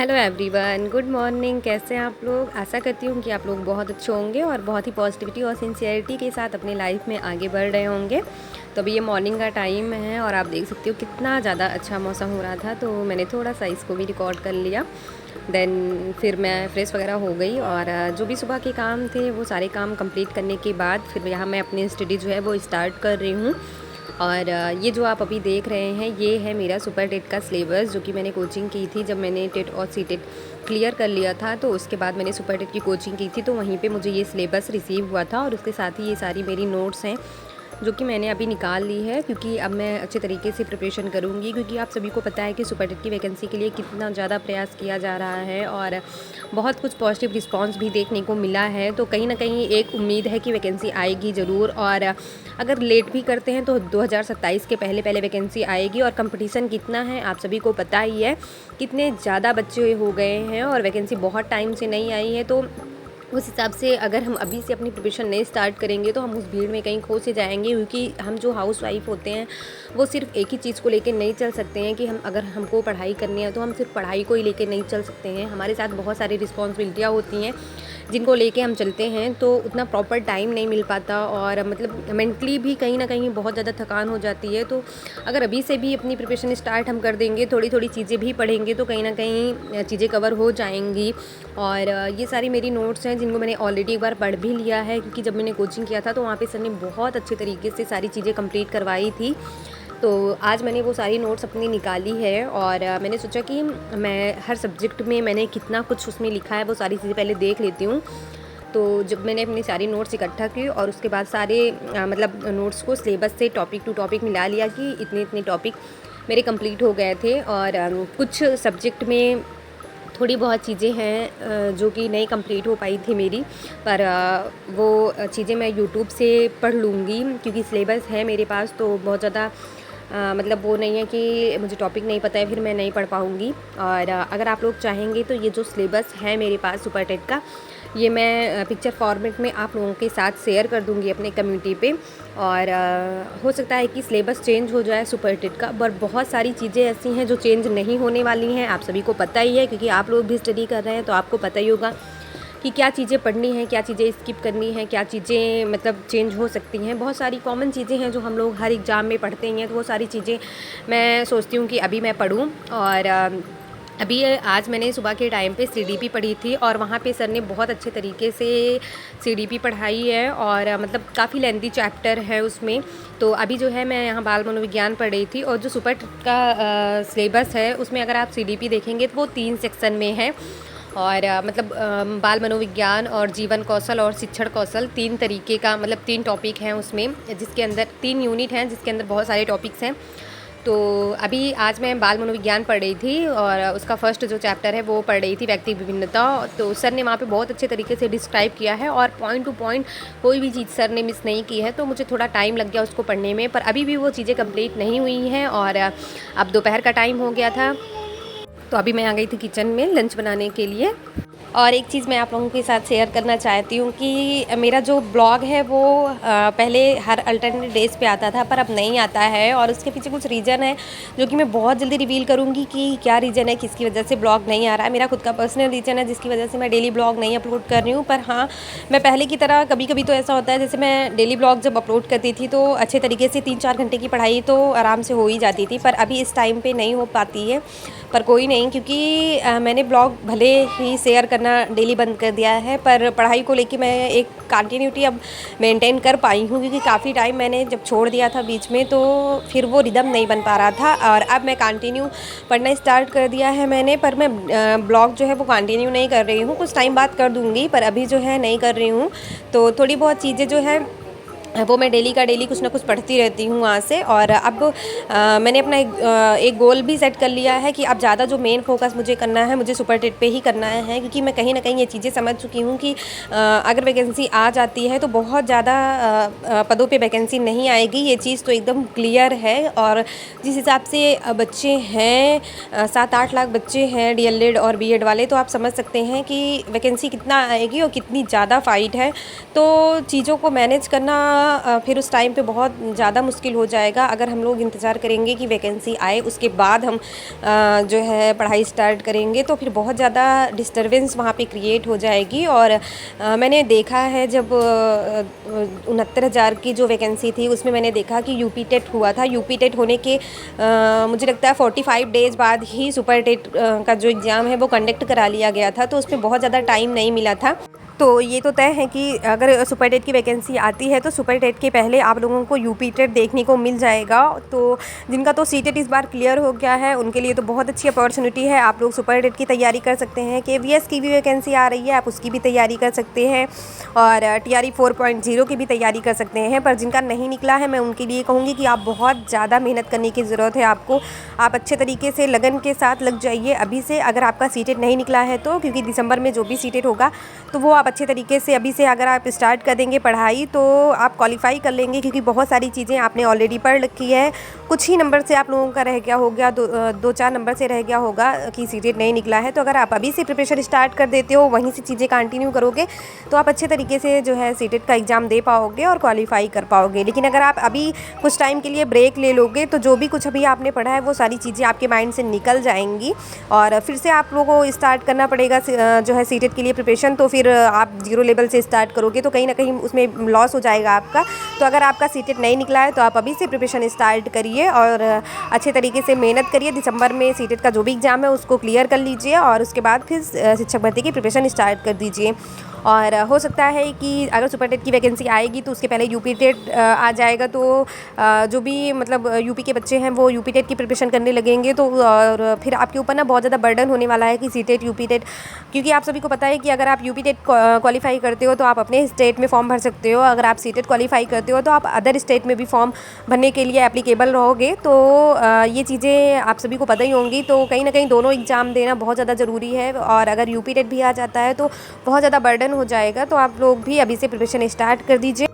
Hello everyone, good morning. कैसे हैं आप लोग? आशा करती हूँ कि आप लोग बहुत अच्छे होंगे और बहुत ही पॉजिटिविटी और सिंसियरिटी के साथ अपनी लाइफ में आगे बढ़ रहे होंगे। तो अभी ये मॉर्निंग का टाइम है और आप देख सकते हो कितना ज़्यादा अच्छा मौसम हो रहा था, तो मैंने थोड़ा सा इसको भी रिकॉर्ड कर लिया। देन फिर मैं फ्रेश वगैरह हो गई और जो भी सुबह के काम थे वो सारे काम कंप्लीट करने के बाद फिर यहाँ मैं अपनी स्टडी जो है वो स्टार्ट कर रही हूँ। और ये जो आप अभी देख रहे हैं ये है मेरा सुपर टेट का सिलेबस, जो कि मैंने कोचिंग की थी। जब मैंने टेट और सी टेट क्लियर कर लिया था तो उसके बाद मैंने सुपर टेट की कोचिंग की थी, तो वहीं पे मुझे ये सिलेबस रिसीव हुआ था और उसके साथ ही ये सारी मेरी नोट्स हैं जो कि मैंने अभी निकाल ली है, क्योंकि अब मैं अच्छे तरीके से प्रिपरेशन करूँगी। क्योंकि आप सभी को पता है कि सुपर टेट की वैकेंसी के लिए कितना ज़्यादा प्रयास किया जा रहा है और बहुत कुछ पॉजिटिव रिस्पांस भी देखने को मिला है। तो कहीं ना कहीं एक उम्मीद है कि वैकेंसी आएगी ज़रूर, और अगर लेट भी करते हैं तो 2027 के पहले पहले वैकेंसी आएगी। और कंपटीशन कितना है आप सभी को पता ही है, कितने ज़्यादा बच्चे हो गए हैं और वैकेंसी बहुत टाइम से नहीं आई है। तो उस हिसाब से अगर हम अभी से अपनी प्रिपरेशन नहीं स्टार्ट करेंगे तो हम उस भीड़ में कहीं खो से जाएंगे। क्योंकि हम जो हाउस वाइफ होते हैं वो सिर्फ एक ही चीज़ को लेकर नहीं चल सकते हैं कि हमको पढ़ाई करनी है तो हम सिर्फ पढ़ाई को ही लेकर नहीं चल सकते हैं। हमारे साथ बहुत सारी रिस्पॉन्सिबिलिटियाँ होती हैं जिनको लेके हम चलते हैं, तो उतना प्रॉपर टाइम नहीं मिल पाता और मतलब मेंटली भी कहीं ना कहीं बहुत ज़्यादा थकान हो जाती है। तो अगर अभी से भी अपनी प्रिपरेशन स्टार्ट हम कर देंगे, थोड़ी थोड़ी चीज़ें भी पढ़ेंगे तो कहीं ना कहीं चीज़ें कवर हो जाएंगी। और ये सारी मेरी नोट्स हैं जिनको मैंने ऑलरेडी एक बार पढ़ भी लिया है, क्योंकि जब मैंने कोचिंग किया था तो वहाँ पे सर ने बहुत अच्छे तरीके से सारी चीज़ें कंप्लीट करवाई थी। तो आज मैंने वो सारी नोट्स अपनी निकाली है और मैंने सोचा कि मैं हर सब्जेक्ट में मैंने कितना कुछ उसमें लिखा है वो सारी चीज़ें पहले देख लेती हूँ। तो जब मैंने अपनी सारी नोट्स इकट्ठा की और उसके बाद सारे मतलब नोट्स को सिलेबस से टॉपिक टू टॉपिक मिला लिया कि इतने इतने टॉपिक मेरे कंप्लीट हो गए थे। और कुछ सब्जेक्ट में थोड़ी बहुत चीज़ें हैं जो कि नहीं कंप्लीट हो पाई थी मेरी, पर वो चीज़ें मैं यूट्यूब से पढ़ लूँगी, क्योंकि सिलेबस है मेरे पास। तो बहुत ज़्यादा मतलब वो नहीं है कि मुझे टॉपिक नहीं पता है फिर मैं नहीं पढ़ पाऊँगी। और अगर आप लोग चाहेंगे तो ये जो सिलेबस है मेरे पास सुपर टेट का, ये मैं पिक्चर फॉर्मेट में आप लोगों के साथ शेयर कर दूँगी अपने कम्युनिटी पे। और हो सकता है कि सिलेबस चेंज हो जाए सुपर टेट का, पर बहुत सारी चीज़ें ऐसी हैं जो चेंज नहीं होने वाली हैं। आप सभी को पता ही है, क्योंकि आप लोग भी स्टडी कर रहे हैं तो आपको पता ही होगा कि क्या चीज़ें पढ़नी है, क्या चीज़ें स्किप करनी है, क्या चीज़ें मतलब चेंज हो सकती हैं। बहुत सारी कॉमन चीज़ें हैं जो हम लोग हर एग्ज़ाम में पढ़ते ही हैं, तो वो सारी चीज़ें मैं सोचती हूँ कि अभी मैं पढ़ूँ। और अभी आज मैंने सुबह के टाइम पे सीडीपी पढ़ी थी और वहाँ पे सर ने बहुत अच्छे तरीके से सीडीपी पढ़ाई है और मतलब काफ़ी लेंथी चैप्टर है उसमें। तो अभी जो है मैं यहाँ बाल मनोविज्ञान पढ़ रही थी और जो सुपर का सिलेबस है उसमें अगर आप सीडीपी देखेंगे तो वो 3 सेक्शन में है। और मतलब बाल मनोविज्ञान और जीवन कौशल और शिक्षण कौशल 3 तरीके का मतलब 3 टॉपिक हैं उसमें, जिसके अंदर 3 यूनिट हैं जिसके अंदर बहुत सारे टॉपिक्स हैं। तो अभी आज मैं बाल मनोविज्ञान पढ़ रही थी और उसका फर्स्ट जो चैप्टर है वो पढ़ रही थी, व्यक्ति विभिन्नता। तो सर ने वहाँ पे बहुत अच्छे तरीके से डिस्क्राइब किया है और पॉइंट टू पॉइंट कोई भी चीज़ सर ने मिस नहीं की है। तो मुझे थोड़ा टाइम लग गया उसको पढ़ने में, पर अभी भी वो चीज़ें कंप्लीट नहीं हुई हैं। और अब दोपहर का टाइम हो गया था तो अभी मैं आ गई थी किचन में लंच बनाने के लिए। और एक चीज़ मैं आप लोगों के साथ शेयर करना चाहती हूँ कि मेरा जो ब्लॉग है वो पहले हर अल्टरनेट डेज़ पे आता था, पर अब नहीं आता है। और उसके पीछे कुछ रीज़न है जो कि मैं बहुत जल्दी रिवील करूँगी कि क्या रीज़न है, किसकी वजह से ब्लॉग नहीं आ रहा है। मेरा खुद का पर्सनल रीज़न है जिसकी वजह से मैं डेली ब्लॉग नहीं अपलोड कर रही हूँ। पर हाँ, मैं पहले की तरह कभी कभी तो ऐसा होता है, जैसे मैं डेली ब्लॉग जब अपलोड करती थी तो अच्छे तरीके से 3-4 घंटे की पढ़ाई तो आराम से हो ही जाती थी, पर अभी इस टाइम पर नहीं हो पाती है। पर कोई नहीं, क्योंकि मैंने ब्लॉग भले ही शेयर करना डेली बंद कर दिया है, पर पढ़ाई को लेके मैं एक कंटिन्यूटी अब मेंटेन कर पाई हूँ। क्योंकि काफ़ी टाइम मैंने जब छोड़ दिया था बीच में तो फिर वो रिदम नहीं बन पा रहा था, और अब मैं कंटिन्यू पढ़ना स्टार्ट कर दिया है मैंने। पर मैं ब्लॉग जो है वो कंटिन्यू नहीं कर रही हूँ, कुछ टाइम बाद कर दूँगी, पर अभी जो है नहीं कर रही हूँ। तो थोड़ी बहुत चीज़ें जो है वो मैं डेली का डेली कुछ ना कुछ पढ़ती रहती हूँ वहाँ से। और अब मैंने अपना एक गोल भी सेट कर लिया है कि अब ज़्यादा जो मेन फोकस मुझे करना है, मुझे सुपर टेट पे ही करना है। क्योंकि मैं कहीं ना कहीं ये चीज़ें समझ चुकी हूँ कि अगर वैकेंसी आ जाती है तो बहुत ज़्यादा पदों पे वैकेंसी नहीं आएगी, ये चीज़ तो एकदम क्लियर है। और जिस हिसाब से बच्चे हैं 7-8 लाख बच्चे हैं डीएलएड और बीएड वाले, तो आप समझ सकते हैं कि वैकेंसी कितना आएगी और कितनी ज़्यादा फाइट है। तो चीज़ों को मैनेज करना फिर उस टाइम पे बहुत ज़्यादा मुश्किल हो जाएगा। अगर हम लोग इंतज़ार करेंगे कि वैकेंसी आए उसके बाद हम जो है पढ़ाई स्टार्ट करेंगे तो फिर बहुत ज़्यादा डिस्टरबेंस वहाँ पे क्रिएट हो जाएगी। और मैंने देखा है जब 69,000 की जो वैकेंसी थी उसमें मैंने देखा कि यूपी टेट हुआ था। यूपी टेट होने के मुझे लगता है 45 डेज़ बाद ही सुपर टेट का जो एग्ज़ाम है वो कंडक्ट करा लिया गया था, तो उसमें बहुत ज़्यादा टाइम नहीं मिला था। तो ये तो तय है कि अगर सुपर टेट की वैकेंसी आती है तो सुपर टेट के पहले आप लोगों को यूपी टेट देखने को मिल जाएगा। तो जिनका तो सी टेट इस बार क्लियर हो गया है उनके लिए तो बहुत अच्छी अपॉर्चुनिटी है। आप लोग सुपर टेट की तैयारी कर सकते हैं। केवीएस की भी वैकेंसी आ रही है, आप उसकी भी तैयारी कर सकते हैं और टीआरई 4.0 की भी तैयारी कर सकते हैं। पर जिनका नहीं निकला है मैं उनके लिए कहूँगी कि आप बहुत ज़्यादा मेहनत करने की ज़रूरत है आपको। आप अच्छे तरीके से लगन के साथ लग जाइए अभी से। अगर आपका सी टेट नहीं निकला है तो, क्योंकि दिसंबर में जो भी सी टेट होगा तो वो आप अच्छे तरीके से अभी से अगर आप स्टार्ट कर देंगे पढ़ाई तो आप क्वालिफाई कर लेंगे, क्योंकि बहुत सारी चीज़ें आपने ऑलरेडी पढ़ रखी है। कुछ ही नंबर से आप लोगों का रह गया हो गया, दो चार नंबर से रह गया होगा कि सी टेट नहीं निकला है। तो अगर आप अभी से प्रिपरेशन स्टार्ट कर देते हो, वहीं से चीज़ें कंटिन्यू करोगे तो आप अच्छे तरीके से जो है सी टेट का एग्ज़ाम दे पाओगे और क्वालिफाई कर पाओगे। लेकिन अगर आप अभी कुछ टाइम के लिए ब्रेक ले लोगे तो जो भी कुछ अभी आपने पढ़ा है वो सारी चीज़ें आपके माइंड से निकल जाएंगी और फिर से आप लोगों को स्टार्ट करना पड़ेगा जो है सी टेट के लिए प्रिपरेशन। तो फिर आप जीरो लेवल से स्टार्ट करोगे तो कहीं ना कहीं उसमें लॉस हो जाएगा आपका। तो अगर आपका सी टेट नहीं निकला है तो आप अभी से प्रिपरेशन स्टार्ट करिए और अच्छे तरीके से मेहनत करिए। दिसंबर में सी टेट का जो भी एग्ज़ाम है उसको क्लियर कर लीजिए और उसके बाद फिर शिक्षक भर्ती की प्रिपरेशन स्टार्ट कर दीजिए। और हो सकता है कि अगर सुपर टेट की वैकेंसी आएगी तो उसके पहले यूपी टेट आ जाएगा, तो जो भी मतलब यूपी के बच्चे हैं वो यूपी टेट की प्रिपरेशन करने लगेंगे। तो और फिर आपके ऊपर ना बहुत ज़्यादा बर्डन होने वाला है कि सी टेट यूपी टेट, क्योंकि आप सभी को पता है कि अगर आप यूपी टेट क्वालिफाई करते हो तो आप अपने स्टेट में फॉर्म भर सकते हो। अगर आप सी टेट क्वालिफाई करते हो तो आप अदर स्टेट में भी फॉर्म भरने के लिए एप्लीकेबल रहोगे। तो ये चीज़ें आप सभी को पता ही होंगी। तो कहीं ना कहीं दोनों एग्ज़ाम देना बहुत ज़्यादा ज़रूरी है और अगर यूपी टेट भी आ जाता है तो बहुत ज़्यादा बर्डन हो जाएगा। तो आप लोग भी अभी से प्रिपरेशन स्टार्ट कर दीजिए।